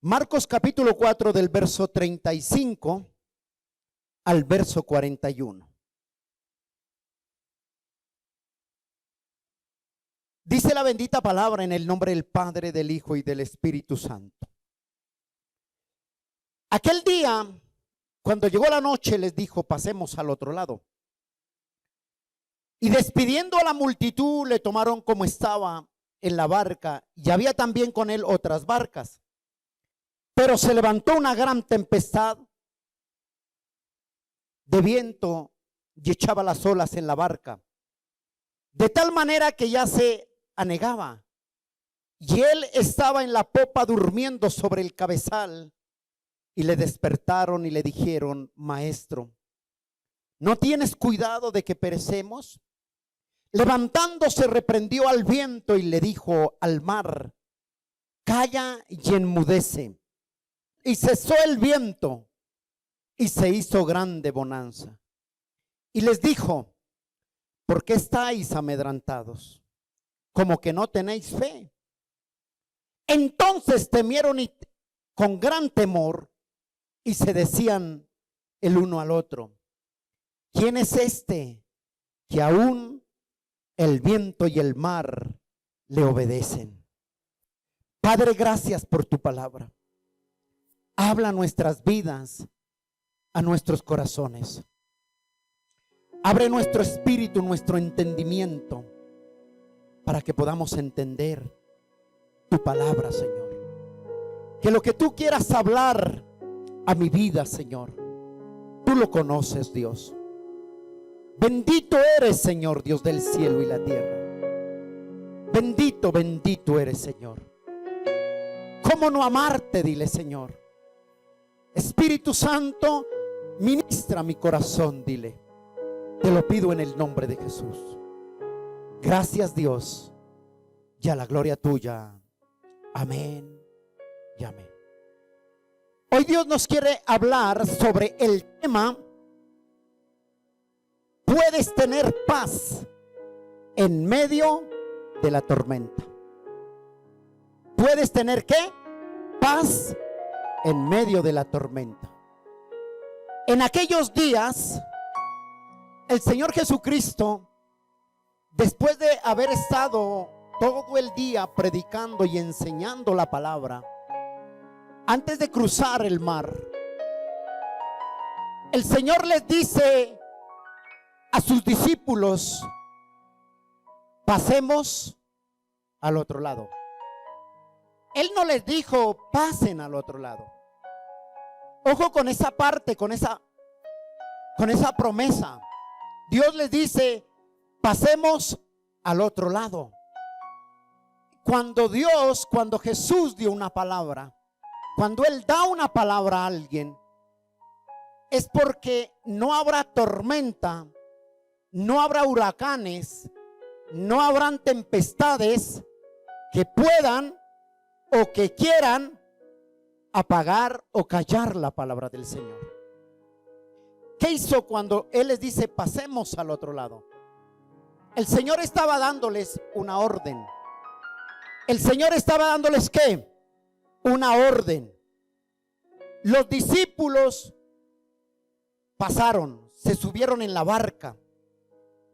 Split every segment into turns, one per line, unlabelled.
Marcos capítulo 4 del verso 35 al verso 41. Dice la bendita palabra en el nombre del Padre, del Hijo y del Espíritu Santo. Aquel día, cuando llegó la noche, les dijo: pasemos al otro lado. Y despidiendo a la multitud, le tomaron como estaba en la barca, y había también con él otras barcas. Pero se levantó una gran tempestad de viento y echaba las olas en la barca, de tal manera que ya se anegaba. Y él estaba en la popa durmiendo sobre el cabezal. Y le despertaron y le dijeron: Maestro, ¿no tienes cuidado de que perecemos? Levantándose, reprendió al viento y le dijo al mar: calla y enmudece. Y cesó el viento y se hizo grande bonanza. Y les dijo: ¿por qué estáis amedrentados? Como que no tenéis fe. Entonces temieron y con gran temor, y se decían el uno al otro: ¿quién es este que aún el viento y el mar le obedecen? Padre, gracias por tu palabra. Habla a nuestras vidas, a nuestros corazones. Abre nuestro espíritu, nuestro entendimiento, para que podamos entender tu palabra, Señor. Que lo que tú quieras hablar a mi vida, Señor, tú lo conoces, Dios. Bendito eres, Señor, Dios del cielo y la tierra. Bendito, bendito eres, Señor. ¿Cómo no amarte? Dile, Señor. Espíritu Santo, ministra mi corazón, dile. Te lo pido en el nombre de Jesús. Gracias, Dios, y a la gloria tuya. Amén y amén. Hoy Dios nos quiere hablar sobre el tema: puedes tener paz en medio de la tormenta. ¿Puedes tener qué? Paz en medio de la tormenta. En aquellos días, el Señor Jesucristo, después de haber estado todo el día predicando y enseñando la palabra, antes de cruzar el mar, el Señor les dice a sus discípulos: pasemos al otro lado. Él no les dijo: pasen al otro lado. Ojo con esa parte, con esa promesa. Dios les dice: pasemos al otro lado. Cuando Jesús dio una palabra, cuando Él da una palabra a alguien, es porque no habrá tormenta, no habrá huracanes, no habrán tempestades que puedan o que quieran apagar o callar la palabra del Señor. ¿Qué hizo cuando Él les dice: pasemos al otro lado? El Señor estaba dándoles una orden. El Señor estaba dándoles ¿qué? Una orden. Los discípulos pasaron, se subieron en la barca.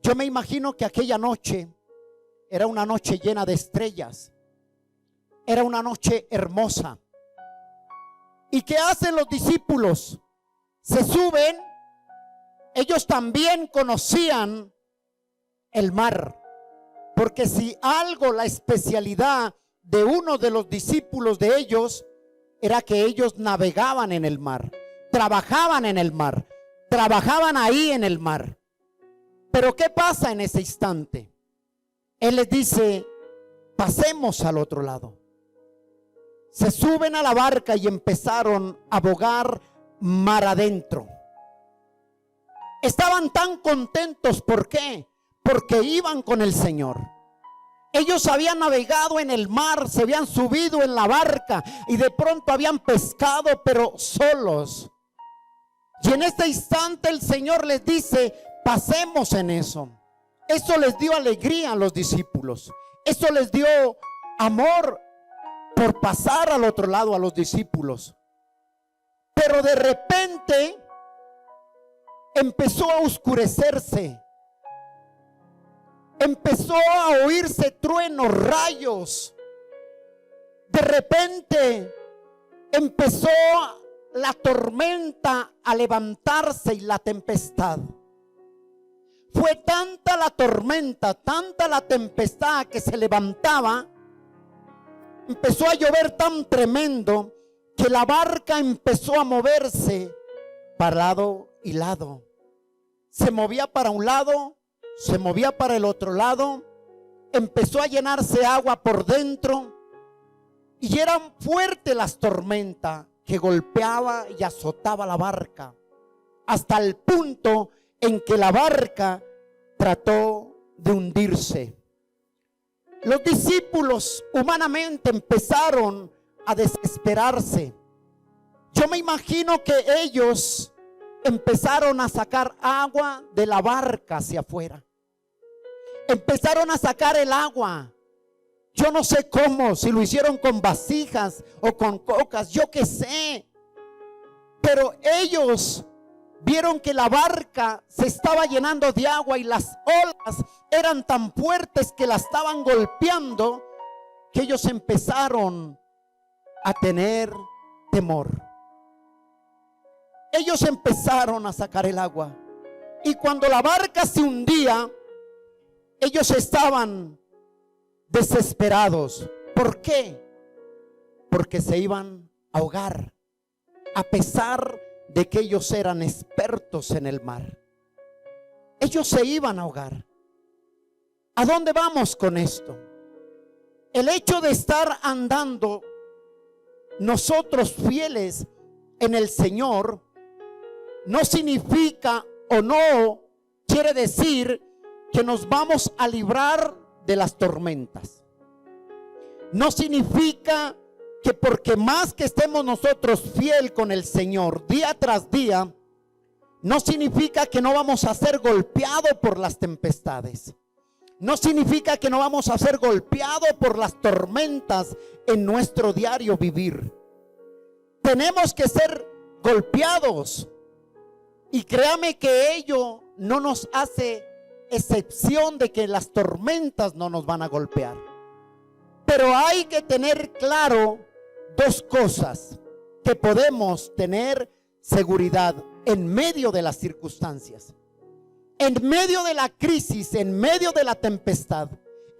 Yo me imagino que aquella noche era una noche llena de estrellas. Era una noche hermosa. ¿Y qué hacen los discípulos? Se suben. Ellos también conocían el mar, porque si algo, la especialidad de uno de los discípulos de ellos era que ellos navegaban en el mar, trabajaban en el mar, trabajaban ahí en el mar. Pero ¿qué pasa en ese instante? Él les dice: pasemos al otro lado. Se suben a la barca y empezaron a bogar mar adentro. Estaban tan contentos. ¿Por qué? Porque iban con el Señor. Ellos habían navegado en el mar, se habían subido en la barca y de pronto habían pescado, pero solos. Y en este instante el Señor les dice: pasemos en eso. Eso les dio alegría a los discípulos. Eso les dio amor por pasar al otro lado a los discípulos. Pero de repente empezó a oscurecerse. Empezó a oírse truenos, rayos. De repente empezó la tormenta a levantarse y la tempestad. Fue tanta la tormenta, tanta la tempestad que se levantaba. Empezó a llover tan tremendo que la barca empezó a moverse para lado y lado. Se movía para un lado, se movía para el otro lado. Empezó a llenarse agua por dentro. Y eran fuertes las tormentas que golpeaba y azotaba la barca, hasta el punto en que la barca trató de hundirse. Los discípulos humanamente empezaron a desesperarse. Yo me imagino que ellos empezaron a sacar agua de la barca hacia afuera. Empezaron a sacar el agua. Yo no sé cómo, si lo hicieron con vasijas o con cocas, yo qué sé. Pero ellos vieron que la barca se estaba llenando de agua y las olas eran tan fuertes que la estaban golpeando, que ellos empezaron a tener temor. Ellos empezaron a sacar el agua. Y cuando la barca se hundía, ellos estaban desesperados. ¿Por qué? Porque se iban a ahogar, a pesar de que ellos eran expertos en el mar. Ellos se iban a ahogar. ¿A dónde vamos con esto? El hecho de estar andando nosotros fieles en el Señor no significa o no quiere decir que nos vamos a librar de las tormentas. No significa que porque más que estemos nosotros fiel con el Señor día tras día, no significa que no vamos a ser golpeados por las tempestades. No significa que no vamos a ser golpeados por las tormentas en nuestro diario vivir. Tenemos que ser golpeados, y créame que ello no nos hace excepción de que las tormentas no nos van a golpear. Pero hay que tener claro dos cosas que podemos tener seguridad en medio de las circunstancias, en medio de la crisis, en medio de la tempestad,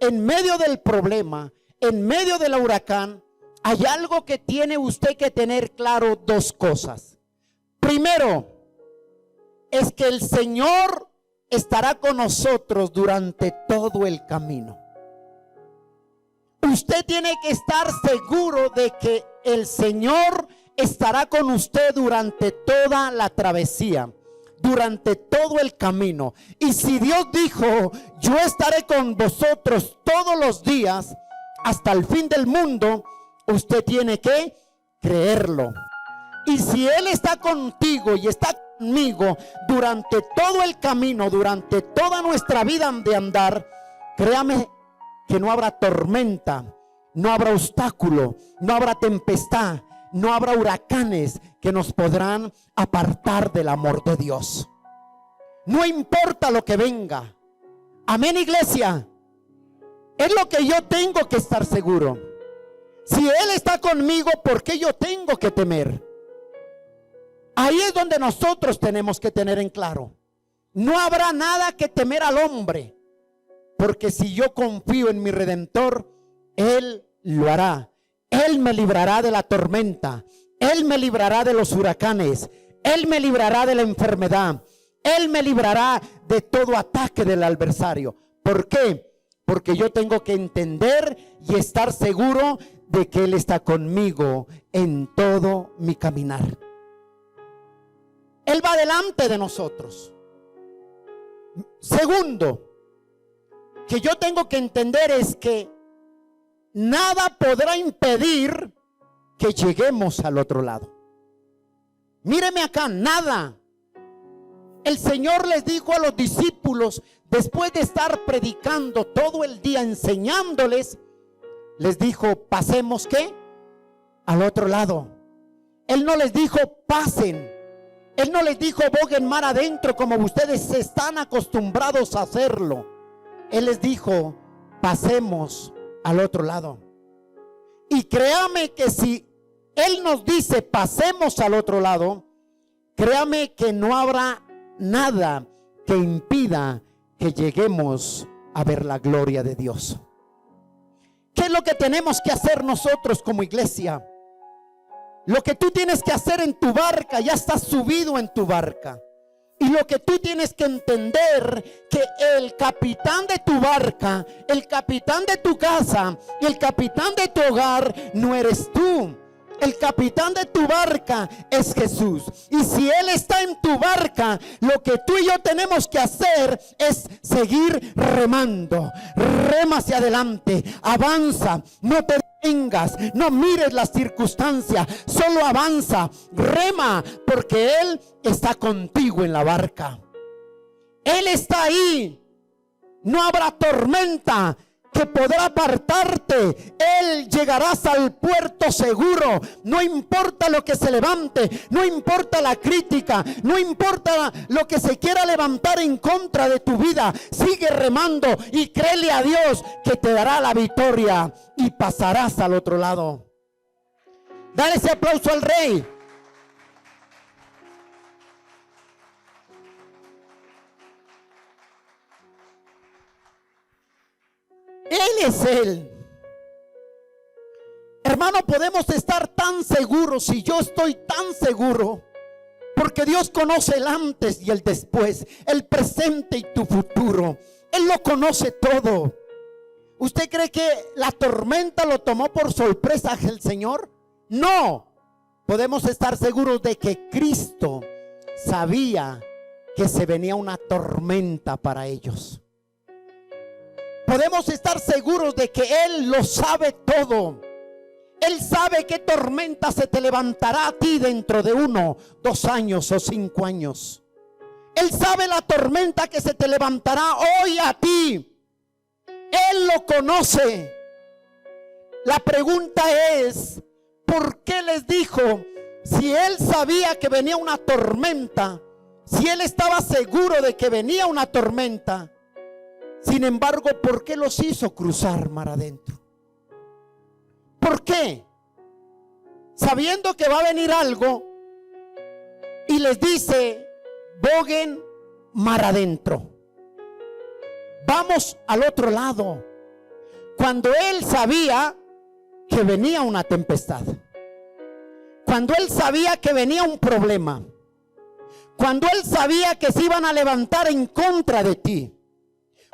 en medio del problema, en medio del huracán. Hay algo que tiene usted que tener claro, dos cosas. Primero, es que el Señor estará con nosotros durante todo el camino. Usted tiene que estar seguro de que el Señor estará con usted durante toda la travesía, durante todo el camino. Y si Dios dijo, yo estaré con vosotros todos los días hasta el fin del mundo, usted tiene que creerlo. Y si Él está contigo y está conmigo durante todo el camino, durante toda nuestra vida de andar, créame que no habrá tormenta, no habrá obstáculo, no habrá tempestad, no habrá huracanes que nos podrán apartar del amor de Dios. No importa lo que venga. Amén, iglesia. Es lo que yo tengo que estar seguro. Si Él está conmigo, ¿por qué yo tengo que temer? Ahí es donde nosotros tenemos que tener en claro. No habrá nada que temer al hombre, porque si yo confío en mi Redentor, Él lo hará. Él me librará de la tormenta, Él me librará de los huracanes, Él me librará de la enfermedad, Él me librará de todo ataque del adversario. ¿Por qué? Porque yo tengo que entender y estar seguro de que Él está conmigo en todo mi caminar. Él va delante de nosotros. Segundo, que yo tengo que entender es que nada podrá impedir que lleguemos al otro lado. Míreme acá, nada. El Señor les dijo a los discípulos, después de estar predicando todo el día, enseñándoles, les dijo, pasemos ¿qué? al otro lado. Él no les dijo pasen. Él no les dijo boguen mar adentro como ustedes están acostumbrados a hacerlo. Él les dijo pasemos al otro lado. Y créame que si Él nos dice pasemos al otro lado, créame que no habrá nada que impida que lleguemos a ver la gloria de Dios. ¿Qué es lo que tenemos que hacer nosotros como iglesia? Lo que tú tienes que hacer en tu barca, ya estás subido en tu barca. Y lo que tú tienes que entender, que el capitán de tu barca, el capitán de tu casa y el capitán de tu hogar no eres tú. El capitán de tu barca es Jesús. Y si Él está en tu barca, lo que tú y yo tenemos que hacer es seguir remando. Rema hacia adelante, avanza, no te detengas, no mires las circunstancias, solo avanza, rema, porque Él está contigo en la barca. Él está ahí. No habrá tormenta que podrá apartarte. Él llegarás al puerto seguro. No importa lo que se levante, no importa la crítica, no importa lo que se quiera levantar en contra de tu vida. Sigue remando y créele a Dios que te dará la victoria y pasarás al otro lado. Dale ese aplauso al Rey. Él es Él. Hermano, podemos estar tan seguros, y yo estoy tan seguro, porque Dios conoce el antes y el después, el presente y tu futuro. Él lo conoce todo. ¿Usted cree que la tormenta lo tomó por sorpresa el Señor? No. Podemos estar seguros de que Cristo sabía que se venía una tormenta para ellos. Podemos estar seguros de que Él lo sabe todo. Él sabe qué tormenta se te levantará a ti dentro de 1, 2 años o 5 años. Él sabe la tormenta que se te levantará hoy a ti. Él lo conoce. La pregunta es, ¿por qué les dijo? Si Él sabía que venía una tormenta, si Él estaba seguro de que venía una tormenta, sin embargo, ¿por qué los hizo cruzar mar adentro? ¿Por qué? Sabiendo que va a venir algo, y les dice, boguen mar adentro. Vamos al otro lado. Cuando Él sabía que venía una tempestad, cuando Él sabía que venía un problema, cuando Él sabía que se iban a levantar en contra de ti,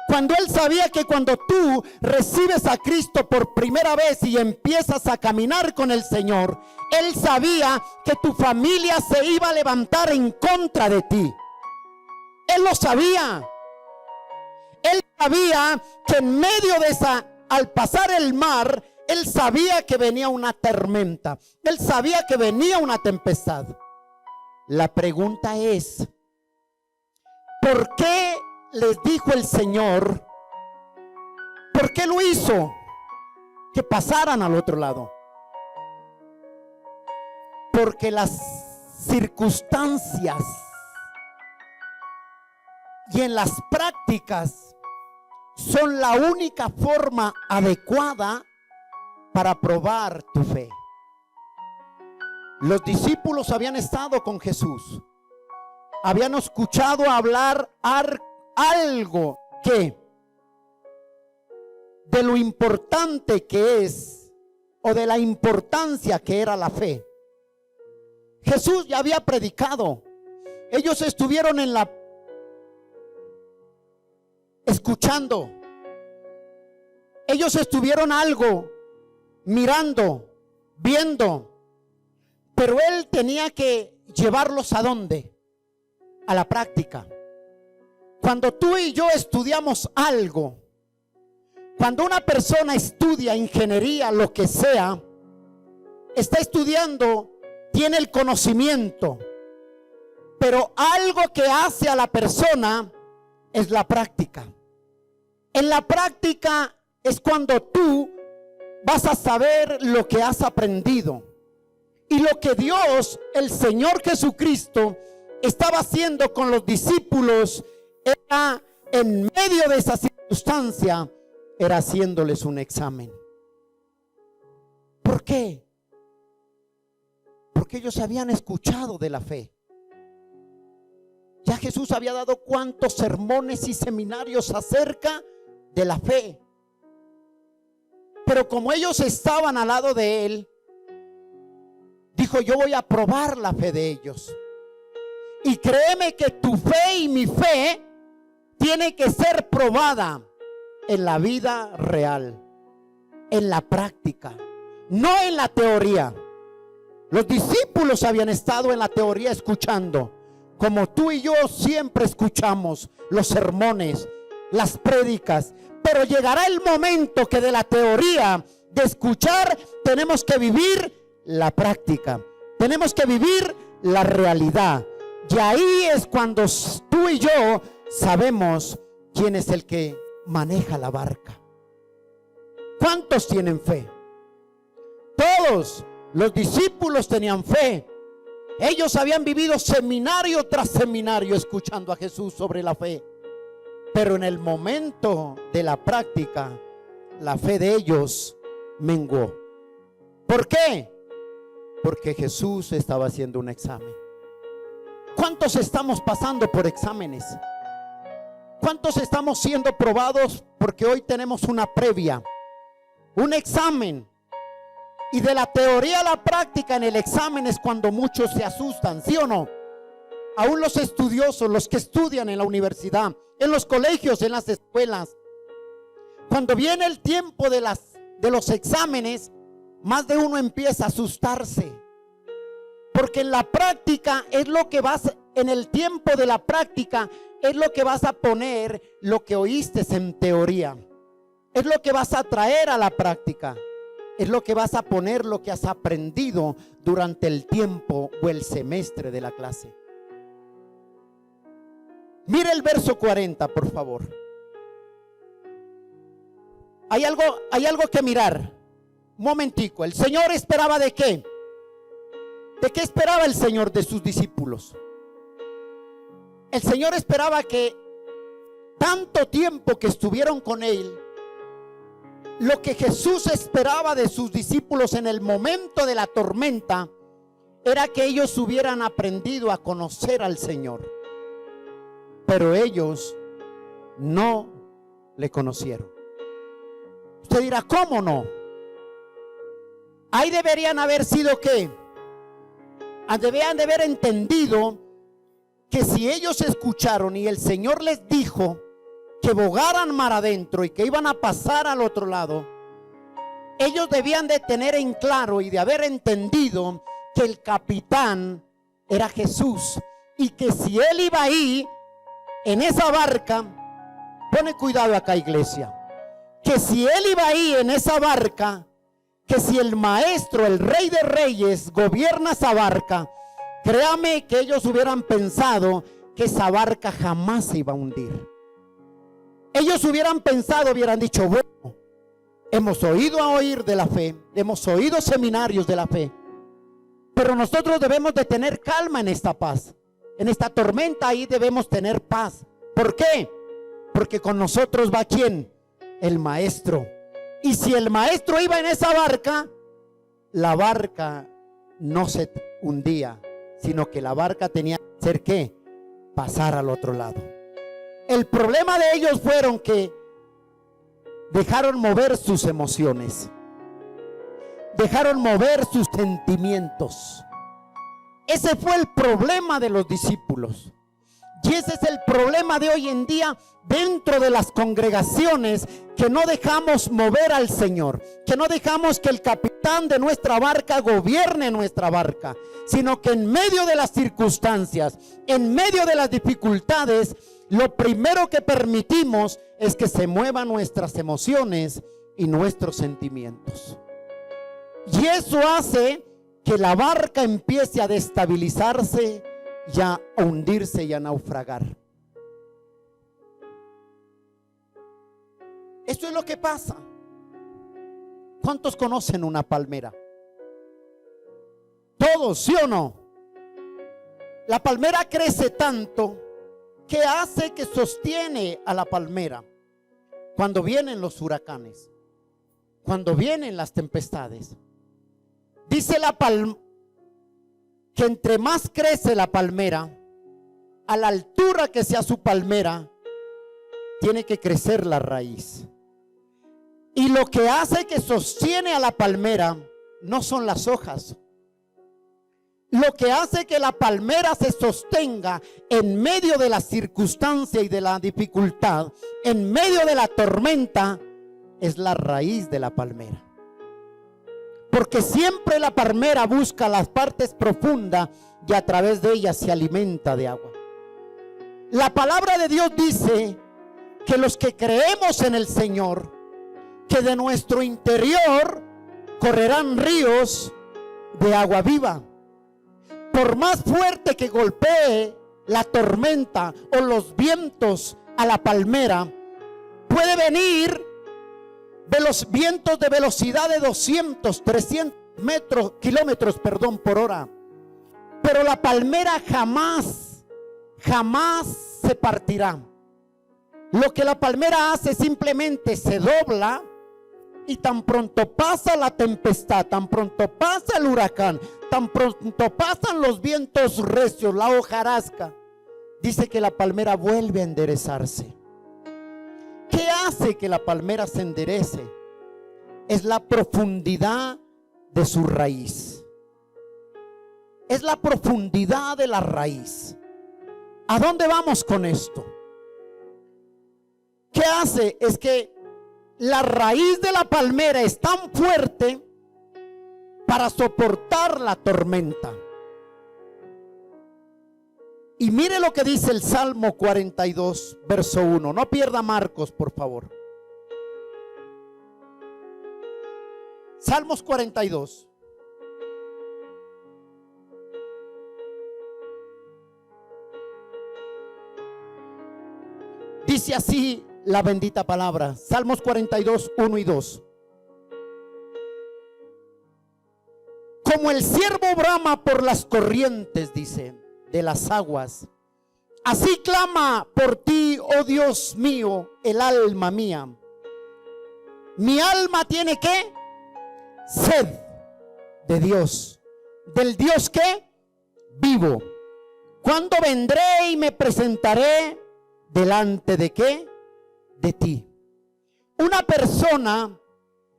cuando Él sabía que cuando tú recibes a Cristo por primera vez y empiezas a caminar con el Señor, Él sabía que tu familia se iba a levantar en contra de ti. Él lo sabía. Él sabía que en medio de esa, al pasar el mar, Él sabía que venía una tormenta. Él sabía que venía una tempestad. La pregunta es, ¿por qué les dijo el Señor? ¿Por qué lo hizo? Que pasaran al otro lado. Porque las circunstancias y en las prácticas son la única forma adecuada para probar tu fe. Los discípulos habían estado con Jesús, habían escuchado hablar algo que de lo importante que es, o de la importancia que era la fe. Jesús ya había predicado. Ellos estuvieron escuchando. Ellos estuvieron algo mirando, viendo, pero Él tenía que llevarlos ¿a dónde? A la práctica. Cuando tú y yo estudiamos algo, cuando una persona estudia ingeniería, lo que sea, está estudiando, tiene el conocimiento, pero algo que hace a la persona es la práctica. En la práctica es cuando tú vas a saber lo que has aprendido. Y lo que Dios, el Señor Jesucristo, estaba haciendo con los discípulos era, en medio de esa circunstancia, era haciéndoles un examen. ¿Por qué? Porque ellos habían escuchado de la fe. Ya Jesús había dado cuántos sermones y seminarios acerca de la fe. Pero como ellos estaban al lado de Él, dijo: yo voy a probar la fe de ellos. Y créeme que tu fe y mi fe tiene que ser probada en la vida real, en la práctica, no en la teoría. Los discípulos habían estado en la teoría escuchando, como tú y yo siempre escuchamos los sermones, las prédicas. Pero llegará el momento que de la teoría de escuchar tenemos que vivir la práctica, tenemos que vivir la realidad. Y ahí es cuando tú y yo sabemos quién es el que maneja la barca. ¿Cuántos tienen fe? Todos los discípulos tenían fe. Ellos habían vivido seminario tras seminario escuchando a Jesús sobre la fe. Pero en el momento de la práctica, la fe de ellos menguó. ¿Por qué? Porque Jesús estaba haciendo un examen. ¿Cuántos estamos pasando por exámenes? ¿Cuántos estamos siendo probados? Porque hoy tenemos una previa, un examen. Y de la teoría a la práctica en el examen es cuando muchos se asustan, ¿sí o no? Aún los estudiosos, los que estudian en la universidad, en los colegios, en las escuelas, cuando viene el tiempo de los exámenes, más de uno empieza a asustarse. Porque en la práctica es lo que vas, en el tiempo de la práctica es lo que vas a poner, lo que oíste en teoría. Es lo que vas a traer a la práctica. Es lo que vas a poner, lo que has aprendido durante el tiempo o el semestre de la clase. Mire el verso 40, por favor. Hay algo que mirar. Un momentico. ¿El Señor esperaba de qué? ¿De qué esperaba el Señor de sus discípulos? El Señor esperaba que tanto tiempo que estuvieron con Él, lo que Jesús esperaba de sus discípulos en el momento de la tormenta era que ellos hubieran aprendido a conocer al Señor. Pero ellos no le conocieron. Usted dirá, ¿cómo no? Ahí deberían haber sido ¿qué? Deberían de haber entendido que si ellos escucharon y el Señor les dijo que bogaran mar adentro y que iban a pasar al otro lado, ellos debían de tener en claro y de haber entendido que el capitán era Jesús, y que si Él iba ahí en esa barca, pone cuidado acá, iglesia, que si Él iba ahí en esa barca, que si el maestro, el Rey de Reyes, gobierna esa barca, créame que ellos hubieran pensado que esa barca jamás se iba a hundir. Ellos hubieran pensado, hubieran dicho, bueno, hemos oír de la fe, hemos oído seminarios de la fe, pero nosotros debemos de tener calma en esta paz. En esta tormenta ahí debemos tener paz. ¿Por qué? Porque con nosotros va ¿quién? El maestro. Y si el maestro iba en esa barca, la barca no se hundía, sino que la barca tenía que hacer ¿qué? Pasar al otro lado. El problema de ellos fueron que dejaron mover sus emociones, dejaron mover sus sentimientos. Ese fue el problema de los discípulos. Y ese es el problema de hoy en día dentro de las congregaciones, que no dejamos mover al Señor, que no dejamos que el capitán de nuestra barca gobierne nuestra barca, sino que en medio de las circunstancias, en medio de las dificultades, lo primero que permitimos es que se muevan nuestras emociones y nuestros sentimientos. Y eso hace que la barca empiece a destabilizarse y a hundirse y a naufragar. Esto es lo que pasa. ¿Cuántos conocen una palmera? Todos, ¿sí o no? La palmera crece tanto que hace que sostiene a la palmera cuando vienen los huracanes, cuando vienen las tempestades. Dice que entre más crece la palmera, a la altura que sea su palmera, tiene que crecer la raíz. Y lo que hace que sostiene a la palmera no son las hojas. Lo que hace que la palmera se sostenga en medio de la circunstancia y de la dificultad, en medio de la tormenta, es la raíz de la palmera. Porque siempre la palmera busca las partes profundas y a través de ellas se alimenta de agua. La palabra de Dios dice que los que creemos en el Señor, que de nuestro interior correrán ríos de agua viva. Por más fuerte que golpee la tormenta o los vientos a la palmera, puede venir de los vientos de velocidad de 200, 300 kilómetros por hora. Pero la palmera jamás se partirá. Lo que la palmera hace simplemente se dobla, y tan pronto pasa la tempestad, tan pronto pasa el huracán, tan pronto pasan los vientos recios, la hojarasca, dice que la palmera vuelve a enderezarse. ¿Qué hace que la palmera se enderece? Es la profundidad de su raíz. Es la profundidad de la raíz. ¿A dónde vamos con esto? ¿Qué hace? Es que la raíz de la palmera es tan fuerte para soportar la tormenta. Y mire lo que dice el Salmo 42, verso 1. No pierda Marcos, por favor. Salmos 42. Dice así la bendita palabra. Salmos 42, 1 y 2. Como el ciervo brama por las corrientes, dice, de las aguas, así clama por ti, oh Dios mío, el alma mía. Mi alma tiene ¿qué? Sed de Dios. ¿Del Dios qué? Vivo. ¿Cuándo vendré y me presentaré delante de qué? De ti. Una persona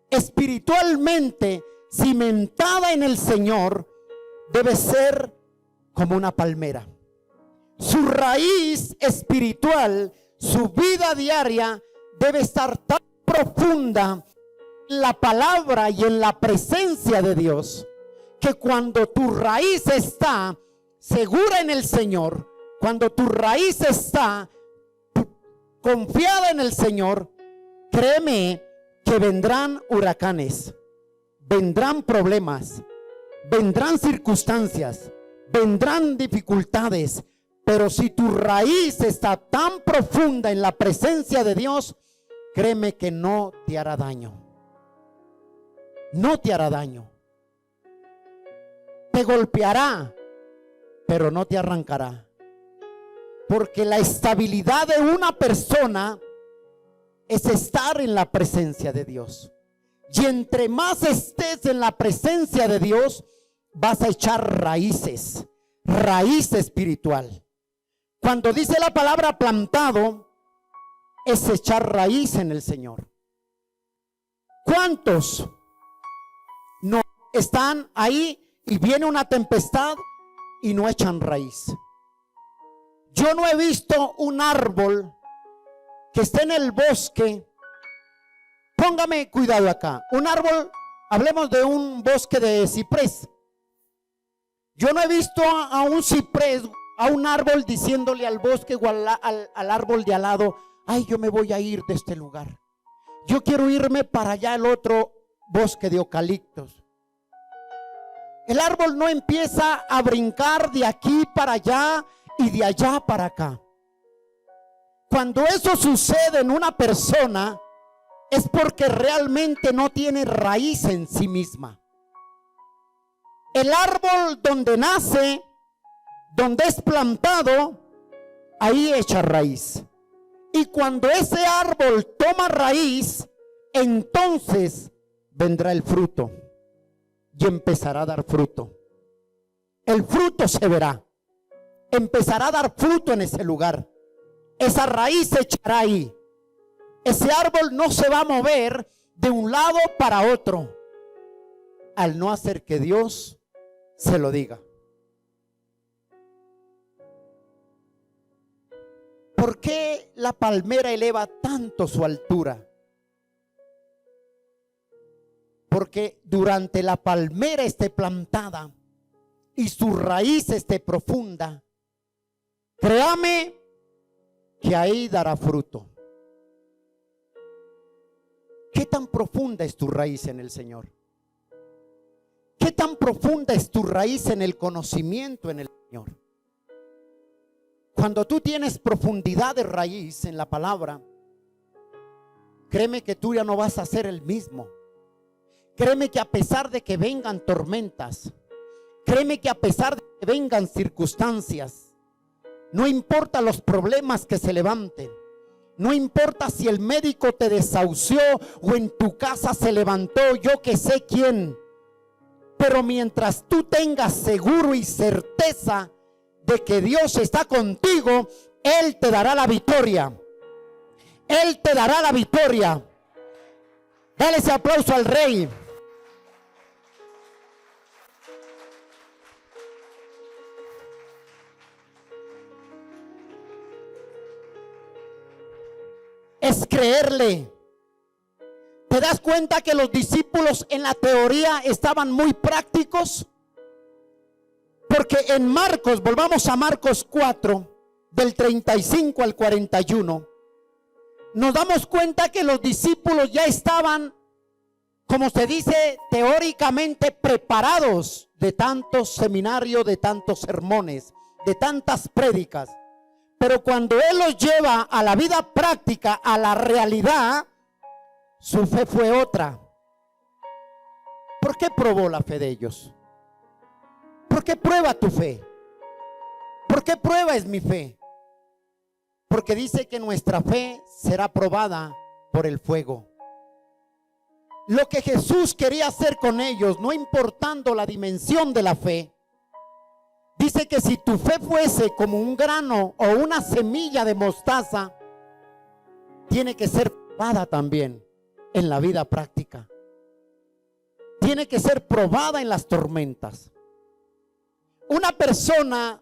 espiritualmente cimentada en el Señor debe ser como una palmera. Su raíz espiritual, su vida diaria debe estar tan profunda en la palabra y en la presencia de Dios, que cuando tu raíz está segura en el Señor, cuando tu raíz está confiada en el Señor, créeme que vendrán huracanes, vendrán problemas, vendrán circunstancias, vendrán dificultades, pero si tu raíz está tan profunda en la presencia de Dios, créeme que no te hará daño. No te hará daño. Te golpeará, pero no te arrancará. Porque la estabilidad de una persona es estar en la presencia de Dios. Y entre más estés en la presencia de Dios, vas a echar raíces, raíz espiritual. Cuando dice la palabra plantado, es echar raíz en el Señor. ¿Cuántos no están ahí y viene una tempestad y no echan raíz? Yo no he visto un árbol que esté en el bosque. Póngame cuidado acá. Un árbol, hablemos de un bosque de ciprés. Yo no he visto a un ciprés, a un árbol diciéndole al bosque o al árbol de al lado: ay, yo me voy a ir de este lugar. Yo quiero irme para allá al otro bosque de eucaliptos. El árbol no empieza a brincar de aquí para allá y de allá para acá. Cuando eso sucede en una persona, es porque realmente no tiene raíz en sí misma. El árbol donde nace, donde es plantado, ahí echa raíz. Y cuando ese árbol toma raíz, entonces vendrá el fruto y empezará a dar fruto. El fruto se verá. Empezará a dar fruto en ese lugar. Esa raíz se echará ahí. Ese árbol no se va a mover de un lado para otro, al no hacer que Dios se lo diga. ¿Por qué la palmera eleva tanto su altura? Porque durante la palmera esté plantada y su raíz esté profunda, créame que ahí dará fruto. ¿Qué tan profunda es tu raíz en el Señor? ¿Qué tan profunda es tu raíz en el conocimiento en el Señor? Cuando tú tienes profundidad de raíz en la palabra, créeme que tú ya no vas a ser el mismo. Créeme que a pesar de que vengan tormentas, créeme que a pesar de que vengan circunstancias, no importa los problemas que se levanten, no importa si el médico te desahució o en tu casa se levantó yo que sé quién, pero mientras tú tengas seguro y certeza de que Dios está contigo, Él te dará la victoria. Él te dará la victoria. Dale ese aplauso al Rey. Es creerle. ¿Te das cuenta que los discípulos en la teoría estaban muy prácticos? Porque en Marcos, volvamos a Marcos 4, del 35 al 41, nos damos cuenta que los discípulos ya estaban, como se dice teóricamente, preparados de tantos seminarios, de tantos sermones, de tantas prédicas. Pero cuando Él los lleva a la vida práctica, a la realidad, su fe fue otra. ¿Por qué probó la fe de ellos? ¿Por qué prueba tu fe? ¿Por qué prueba es mi fe? Porque dice que nuestra fe será probada por el fuego. Lo que Jesús quería hacer con ellos, no importando la dimensión de la fe, dice que si tu fe fuese como un grano o una semilla de mostaza, tiene que ser probada también en la vida práctica. Tiene que ser probada en las tormentas. Una persona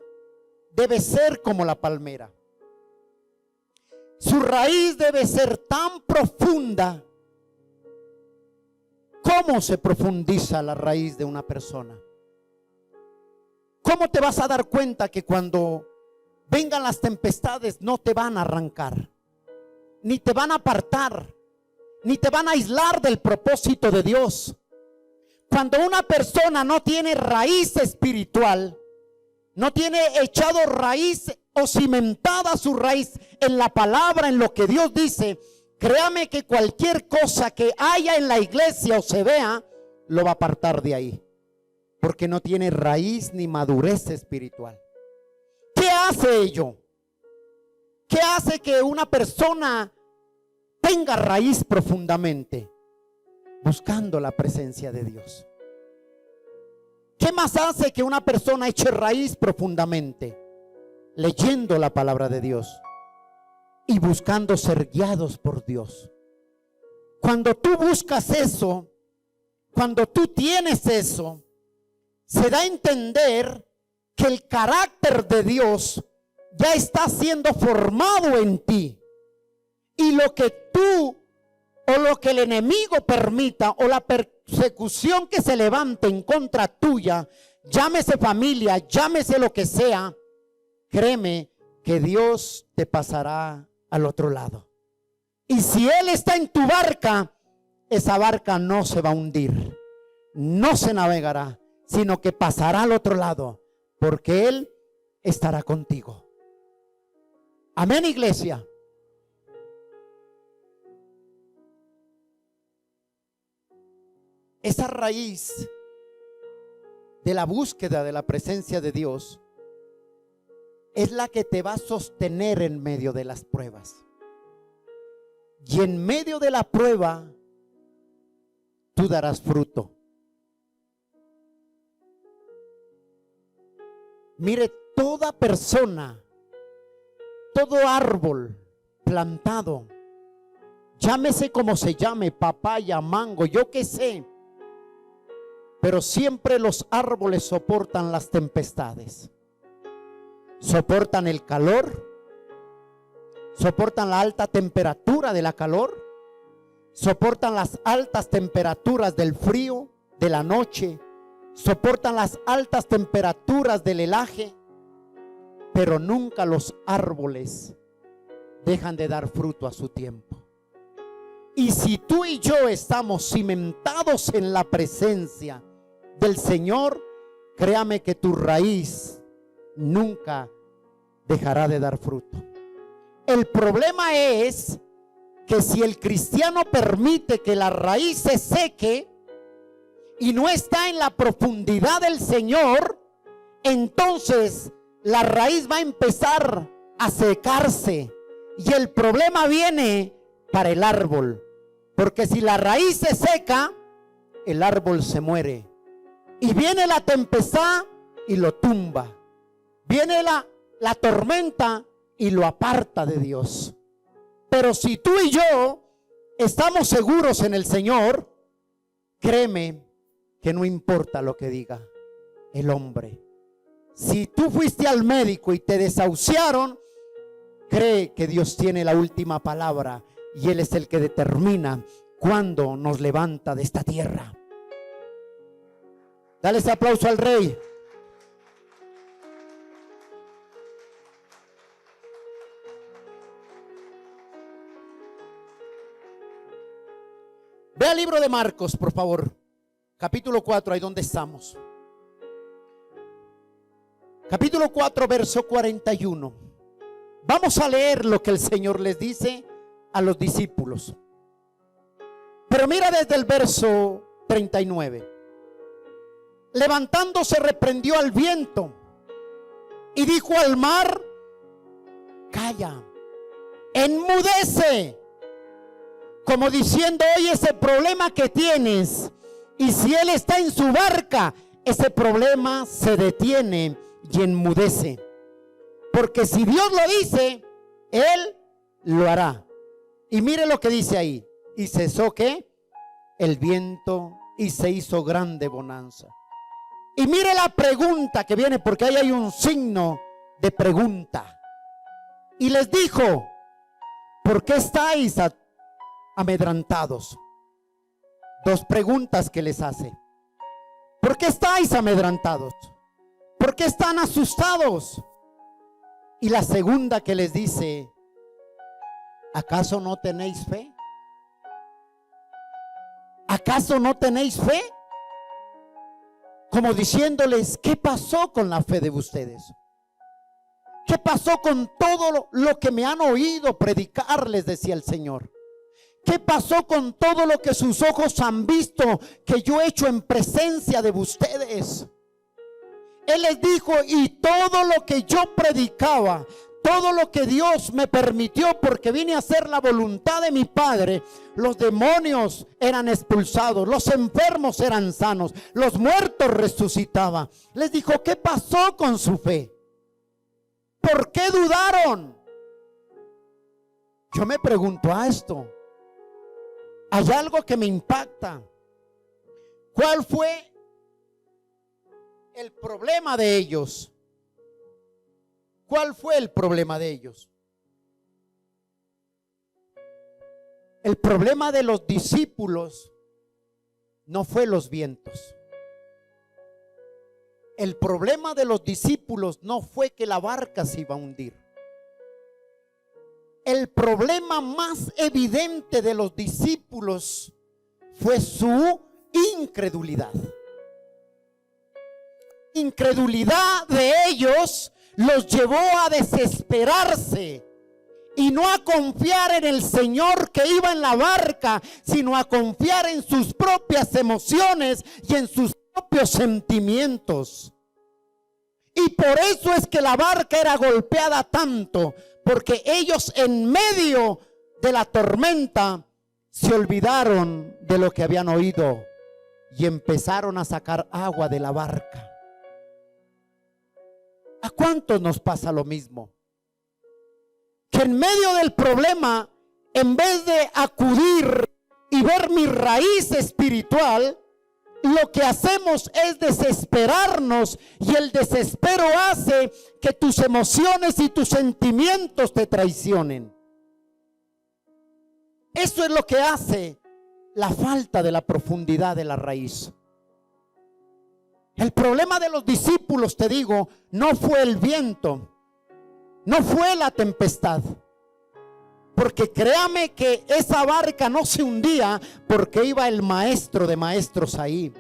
debe ser como la palmera. Su raíz debe ser tan profunda. ¿Cómo se profundiza la raíz de una persona? ¿Cómo te vas a dar cuenta que cuando vengan las tempestades no te van a arrancar, ni te van a apartar, ni te van a aislar del propósito de Dios? Cuando una persona no tiene raíz espiritual, no tiene echado raíz o cimentada su raíz en la palabra, en lo que Dios dice, créame que cualquier cosa que haya en la iglesia o se vea, lo va a apartar de ahí. Porque no tiene raíz ni madurez espiritual. ¿Qué hace ello? ¿Qué hace que una persona tenga raíz profundamente? Buscando la presencia de Dios. ¿Qué más hace que una persona eche raíz profundamente? Leyendo la palabra de Dios y buscando ser guiados por Dios. Cuando tú buscas eso, cuando tú tienes eso, se da a entender que el carácter de Dios ya está siendo formado en ti. Y lo que tú o lo que el enemigo permita o la persecución que se levante en contra tuya, llámese familia, llámese lo que sea, créeme que Dios te pasará al otro lado. Y si Él está en tu barca, esa barca no se va a hundir, no se navegará, sino que pasará al otro lado, porque Él estará contigo. Amén, iglesia. Esa raíz de la búsqueda de la presencia de Dios es la que te va a sostener en medio de las pruebas. Y en medio de la prueba, tú darás fruto. Mire, toda persona, todo árbol plantado, llámese como se llame, papaya, mango, yo qué sé, pero siempre los árboles soportan las tempestades, soportan el calor, soportan la alta temperatura de la calor, soportan las altas temperaturas del frío, de la noche, soportan las altas temperaturas del helaje, pero nunca los árboles dejan de dar fruto a su tiempo. Y si tú y yo estamos cimentados en la presencia del Señor, créame que tu raíz nunca dejará de dar fruto. El problema es que si el cristiano permite que la raíz se seque y no está en la profundidad del Señor, entonces la raíz va a empezar a secarse y el problema viene para el árbol, porque si la raíz se seca, el árbol se muere y viene la tempestad y lo tumba, viene la tormenta y lo aparta de Dios. Pero si tú y yo estamos seguros en el Señor, créeme que no importa lo que diga el hombre. Si tú fuiste al médico y te desahuciaron, cree que Dios tiene la última palabra y Él es el que determina cuándo nos levanta de esta tierra. Dale ese aplauso al Rey. Ve al libro de Marcos, por favor, capítulo 4, ahí donde estamos. Capítulo 4, verso 41. Vamos a leer lo que el Señor les dice a los discípulos. Pero mira desde el verso 39. Levantándose reprendió al viento y dijo al mar: calla, enmudece. Como diciendo: oye, ese problema que tienes, y si Él está en su barca, ese problema se detiene y enmudece. Porque si Dios lo dice, Él lo hará. Y mire lo que dice ahí: y cesó ¿qué? El viento y se hizo grande bonanza. Y mire la pregunta que viene, porque ahí hay un signo de pregunta. Y les dijo: ¿por qué estáis amedrantados? Dos preguntas que les hace. ¿Por qué estáis amedrantados? ¿Por qué están asustados? Y la segunda que les dice: ¿acaso no tenéis fe? ¿Acaso no tenéis fe? Como diciéndoles: ¿qué pasó con la fe de ustedes? ¿Qué pasó con todo lo que me han oído predicar? Les decía el Señor. ¿Qué pasó con todo lo que sus ojos han visto que yo he hecho en presencia de ustedes? Él les dijo: y todo lo que yo predicaba, todo lo que Dios me permitió, porque vine a hacer la voluntad de mi Padre, los demonios eran expulsados, los enfermos eran sanos, los muertos resucitaban. Les dijo: ¿qué pasó con su fe? ¿Por qué dudaron? Yo me pregunto a esto. Hay algo que me impacta. ¿Cuál fue el problema de ellos? ¿Cuál fue el problema de ellos? El problema de los discípulos no fue los vientos. El problema de los discípulos no fue que la barca se iba a hundir. El problema más evidente de los discípulos fue su incredulidad. Incredulidad de ellos los llevó a desesperarse y no a confiar en el Señor que iba en la barca, sino a confiar en sus propias emociones y en sus propios sentimientos. Y por eso es que la barca era golpeada tanto, porque ellos en medio de la tormenta se olvidaron de lo que habían oído y empezaron a sacar agua de la barca. ¿A cuántos nos pasa lo mismo? Que en medio del problema, en vez de acudir y ver mi raíz espiritual, lo que hacemos es desesperarnos, y el desespero hace que tus emociones y tus sentimientos te traicionen. Eso es lo que hace la falta de la profundidad de la raíz. El problema de los discípulos, te digo, no fue el viento, no fue la tempestad. Porque créame que esa barca no se hundía porque iba el maestro de maestros ahí.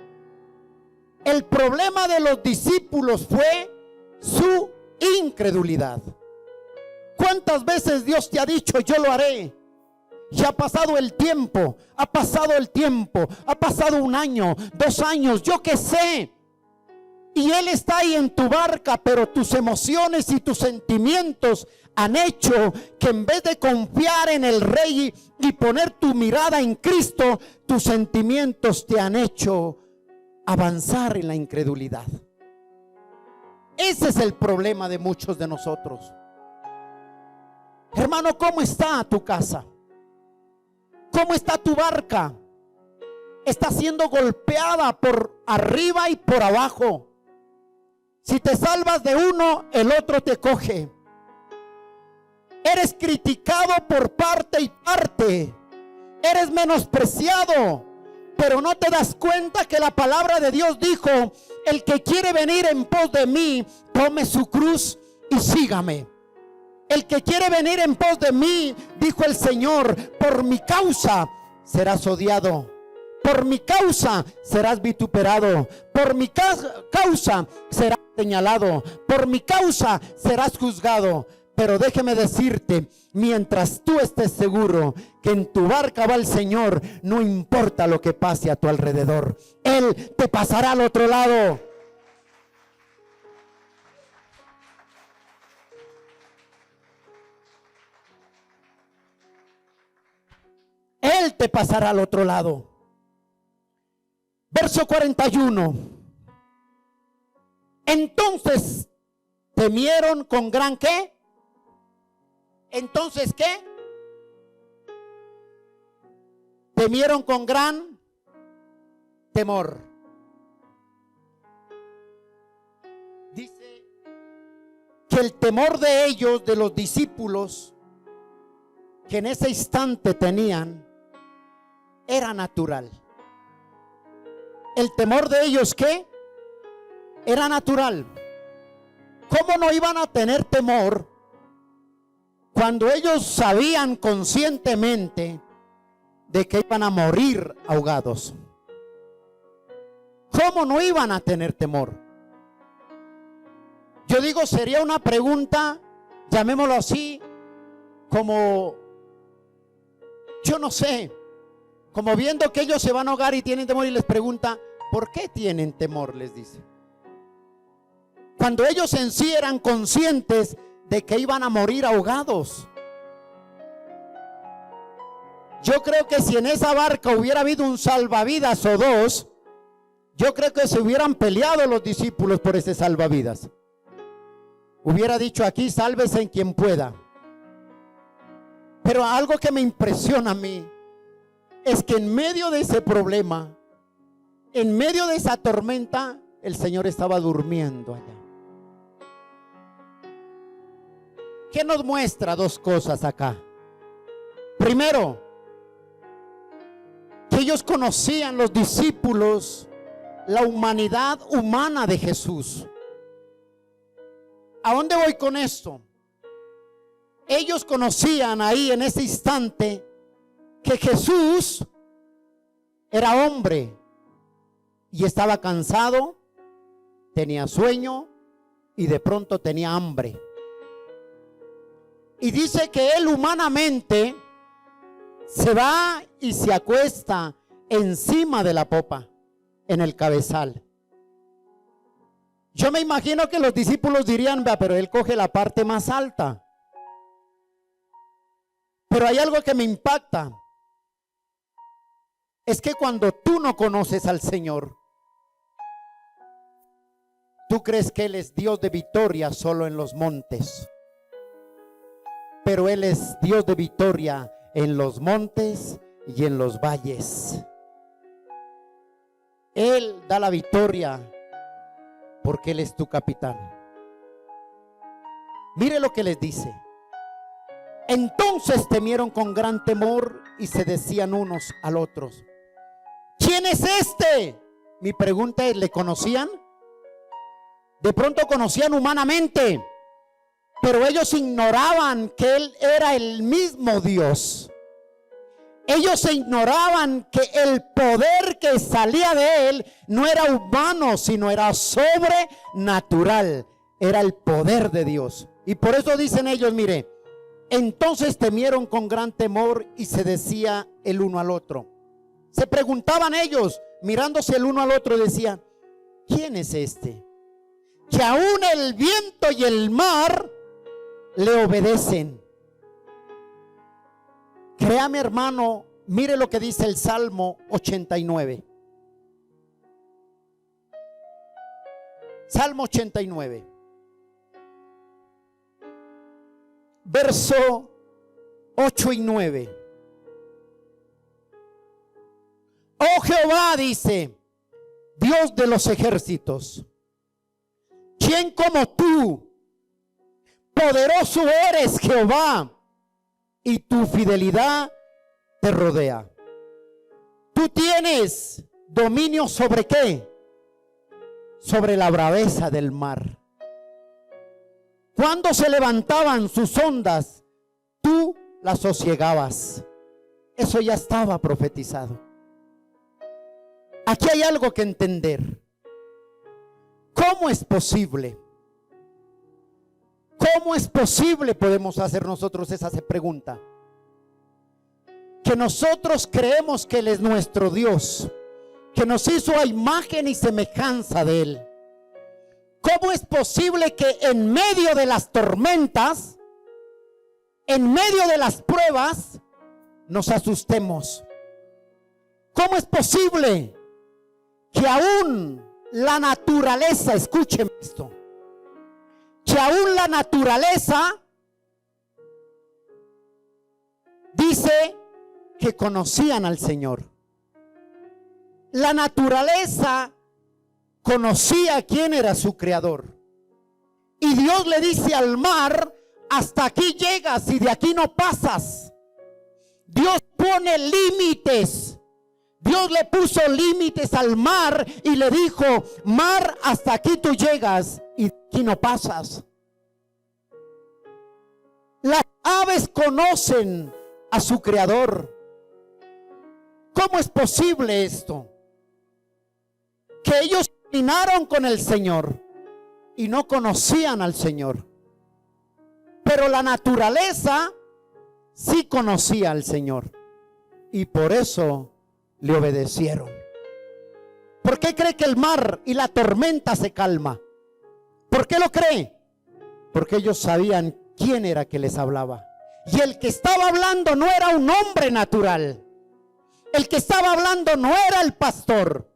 El problema de los discípulos fue su incredulidad. ¿Cuántas veces Dios te ha dicho yo lo haré? Ya ha pasado el tiempo, ha pasado el tiempo, ha pasado 1 año, 2 años, yo qué sé. Y Él está ahí en tu barca, pero tus emociones y tus sentimientos han hecho que en vez de confiar en el Rey y poner tu mirada en Cristo, tus sentimientos te han hecho avanzar en la incredulidad. Ese es el problema de muchos de nosotros. Hermano, ¿cómo está tu casa? ¿Cómo está tu barca? Está siendo golpeada por arriba y por abajo. Si te salvas de uno, el otro te coge. Eres criticado por parte y parte. Eres menospreciado. Pero no te das cuenta que la palabra de Dios dijo: el que quiere venir en pos de mí, tome su cruz y sígame. El que quiere venir en pos de mí, dijo el Señor, por mi causa serás odiado. Por mi causa serás vituperado. Por mi causa serás señalado. Por mi causa serás juzgado. Pero déjeme decirte, mientras tú estés seguro que en tu barca va el Señor, no importa lo que pase a tu alrededor, Él te pasará al otro lado. Él te pasará al otro lado. Verso 41. Entonces temieron con gran ¿qué? Entonces ¿qué? Temieron con gran temor. Dice que el temor de ellos, de los discípulos, que en ese instante tenían, era natural. El temor de ellos, ¿qué? Era natural. ¿Cómo no iban a tener temor cuando ellos sabían conscientemente de que iban a morir ahogados? ¿Cómo no iban a tener temor? Yo digo, sería una pregunta, llamémoslo así, como, yo no sé, como viendo que ellos se van a ahogar y tienen temor, y les pregunta, ¿por qué tienen temor? Les dice. Cuando ellos en sí eran conscientes de que iban a morir ahogados. Yo creo que si en esa barca hubiera habido un salvavidas o dos, yo creo que se hubieran peleado los discípulos por ese salvavidas. Hubiera dicho: aquí sálvese en quien pueda. Pero algo que me impresiona a mí es que en medio de ese problema, en medio de esa tormenta, el Señor estaba durmiendo allá. ¿Qué nos muestra? 2 cosas acá. Primero, que ellos conocían, los discípulos, la humanidad humana de Jesús. ¿A dónde voy con esto? Ellos conocían ahí en ese instante que Jesús era hombre y estaba cansado, tenía sueño y de pronto tenía hambre. Y dice que Él humanamente se va y se acuesta encima de la popa, en el cabezal. Yo me imagino que los discípulos dirían, vea, pero él coge la parte más alta. Pero hay algo que me impacta. Es que cuando tú no conoces al Señor, tú crees que Él es Dios de victoria solo en los montes. Pero Él es Dios de victoria en los montes y en los valles. Él da la victoria porque Él es tu capitán. Mire lo que les dice. Entonces temieron con gran temor y se decían unos al otros: ¿quién es este? Mi pregunta es, ¿le conocían? De pronto conocían humanamente, pero ellos ignoraban que Él era el mismo Dios. Ellos ignoraban que el poder que salía de Él no era humano, sino era sobrenatural. Era el poder de Dios. Y por eso dicen ellos, mire, entonces temieron con gran temor y se decía el uno al otro. Se preguntaban ellos, mirándose el uno al otro, decían: ¿quién es este? Que aún el viento y el mar le obedecen. Créame, hermano, mire lo que dice el Salmo 89. Salmo 89. Verso 8 y 9. Oh Jehová, dice, Dios de los ejércitos, ¿quién como tú? Poderoso eres, Jehová, y tu fidelidad te rodea. Tú tienes dominio sobre ¿qué? Sobre la braveza del mar. Cuando se levantaban sus ondas, tú las sosiegabas. Eso ya estaba profetizado. Aquí hay algo que entender. ¿Cómo es posible? ¿Cómo es posible, podemos hacer nosotros esa pregunta? Que nosotros creemos que Él es nuestro Dios, que nos hizo a imagen y semejanza de Él. ¿Cómo es posible que en medio de las tormentas, en medio de las pruebas, nos asustemos? ¿Cómo es posible que aún la naturaleza, escuchen esto, que aún la naturaleza dice que conocían al Señor? La naturaleza conocía quién era su creador. Y Dios le dice al mar: hasta aquí llegas y de aquí no pasas. Dios pone límites. Dios le puso límites al mar y le dijo: mar, hasta aquí tú llegas y de aquí no pasas. Las aves conocen a su creador. ¿Cómo es posible esto? Que ellos caminaron con el Señor y no conocían al Señor, pero la naturaleza sí conocía al Señor y por eso le obedecieron. ¿Por qué cree que el mar y la tormenta se calma? ¿Por qué lo cree? Porque ellos sabían quién era que les hablaba. Y el que estaba hablando no era un hombre natural. El que estaba hablando no era el pastor.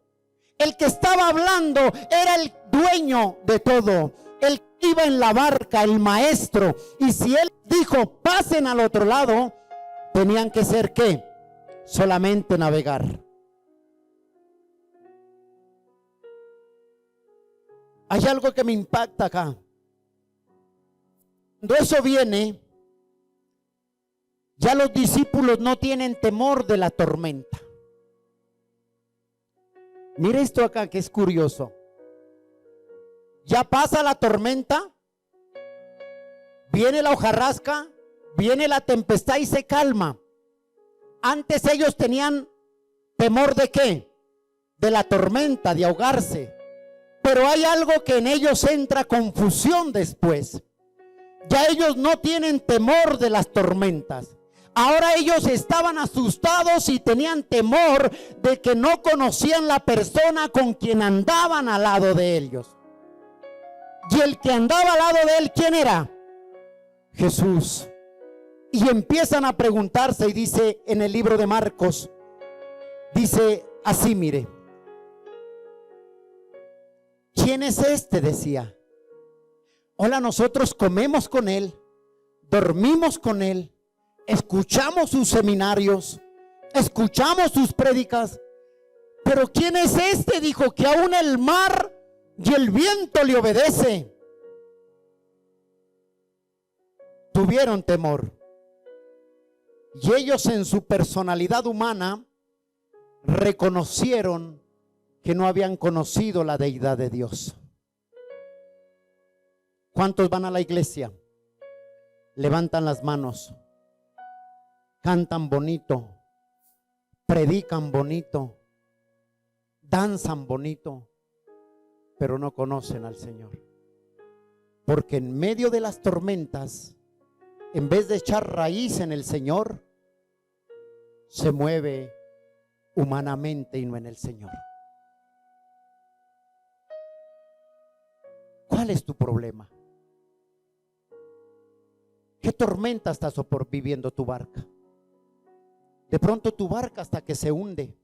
El que estaba hablando era el dueño de todo. El que iba en la barca, el maestro. Y si él dijo: pasen al otro lado, tenían que ser ¿qué? Solamente navegar. Hay algo que me impacta acá. Cuando eso viene, ya los discípulos no tienen temor de la tormenta. Mire esto acá que es curioso. Ya pasa la tormenta, viene la hojarasca, viene la tempestad y se calma. Antes ellos tenían temor ¿de qué? De la tormenta, de ahogarse. Pero hay algo que en ellos entra confusión después. Ya ellos no tienen temor de las tormentas. Ahora ellos estaban asustados y tenían temor de que no conocían la persona con quien andaban al lado de ellos. Y el que andaba al lado de él, ¿quién era? Jesús. Y empiezan a preguntarse, y dice en el libro de Marcos, dice así, mire, ¿quién es este? Decía. Hola, nosotros comemos con él, dormimos con él, escuchamos sus seminarios, escuchamos sus prédicas, pero ¿quién es este? Dijo, que aún el mar y el viento le obedece. Tuvieron temor. Y ellos, en su personalidad humana, reconocieron que no habían conocido la deidad de Dios. ¿Cuántos van a la iglesia? Levantan las manos, cantan bonito, predican bonito, danzan bonito, pero no conocen al Señor. Porque en medio de las tormentas, en vez de echar raíz en el Señor, se mueve humanamente y no en el Señor. ¿Cuál es tu problema? ¿Qué tormenta estás viviendo tu barca? De pronto tu barca hasta que se hunde.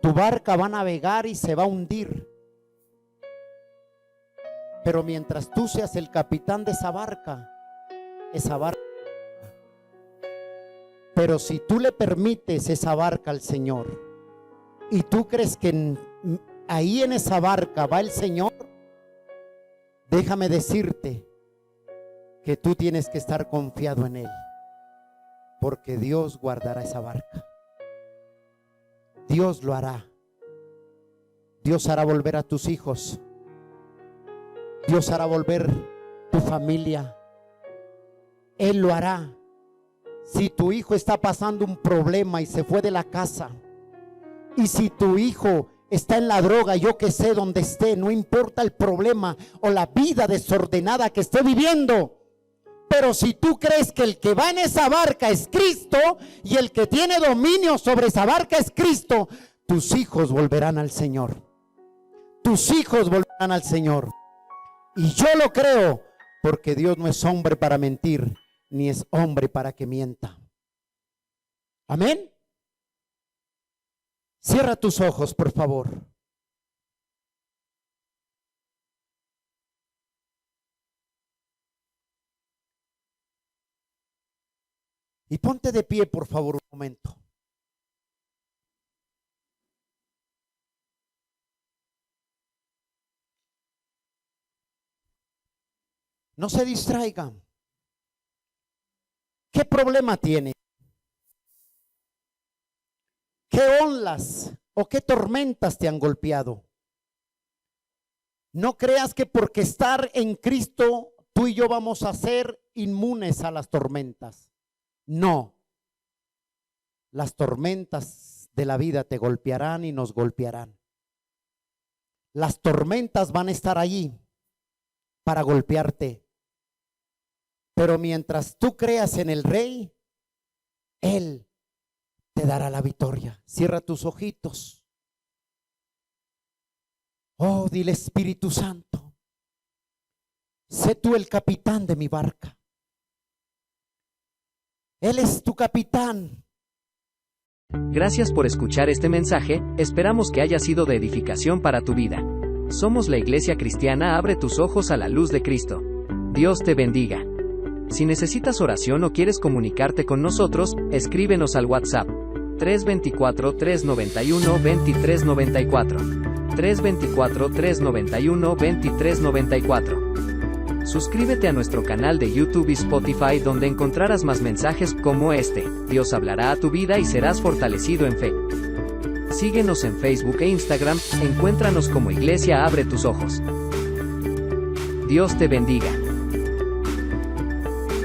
Tu barca va a navegar y se va a hundir. Pero mientras tú seas el capitán de esa barca. Pero si tú le permites esa barca al Señor y tú crees que ahí en esa barca va el Señor, déjame decirte que tú tienes que estar confiado en Él, porque Dios guardará esa barca. Dios lo hará. Dios hará volver a tus hijos. Dios hará volver tu familia. Él lo hará. Si tu hijo está pasando un problema y se fue de la casa, y si tu hijo está en la droga, yo que sé dónde esté, no importa el problema o la vida desordenada que esté viviendo, pero si tú crees que el que va en esa barca es Cristo y el que tiene dominio sobre esa barca es Cristo, tus hijos volverán al Señor. Tus hijos volverán al Señor. Y yo lo creo, porque Dios no es hombre para mentir, ni es hombre para que mienta. Amén. Cierra tus ojos, por favor. Y ponte de pie, por favor, un momento. No se distraigan. ¿Qué problema tiene? ¿Qué olas o qué tormentas te han golpeado? No creas que porque estar en Cristo tú y yo vamos a ser inmunes a las tormentas. No. Las tormentas de la vida te golpearán y nos golpearán. Las tormentas van a estar allí para golpearte. Pero mientras tú creas en el Rey, Él te dará la victoria. Cierra tus ojitos. Oh, dile: Espíritu Santo, sé tú el capitán de mi barca. Él es tu capitán.
Gracias por escuchar este mensaje, esperamos que haya sido de edificación para tu vida. Somos la Iglesia Cristiana Abre tus Ojos a la Luz de Cristo. Dios te bendiga. Si necesitas oración o quieres comunicarte con nosotros, escríbenos al WhatsApp 324-391-2394. 324-391-2394. Suscríbete a nuestro canal de YouTube y Spotify, donde encontrarás más mensajes como este. Dios hablará a tu vida y serás fortalecido en fe. Síguenos en Facebook e Instagram, encuéntranos como Iglesia Abre tus Ojos. Dios te bendiga.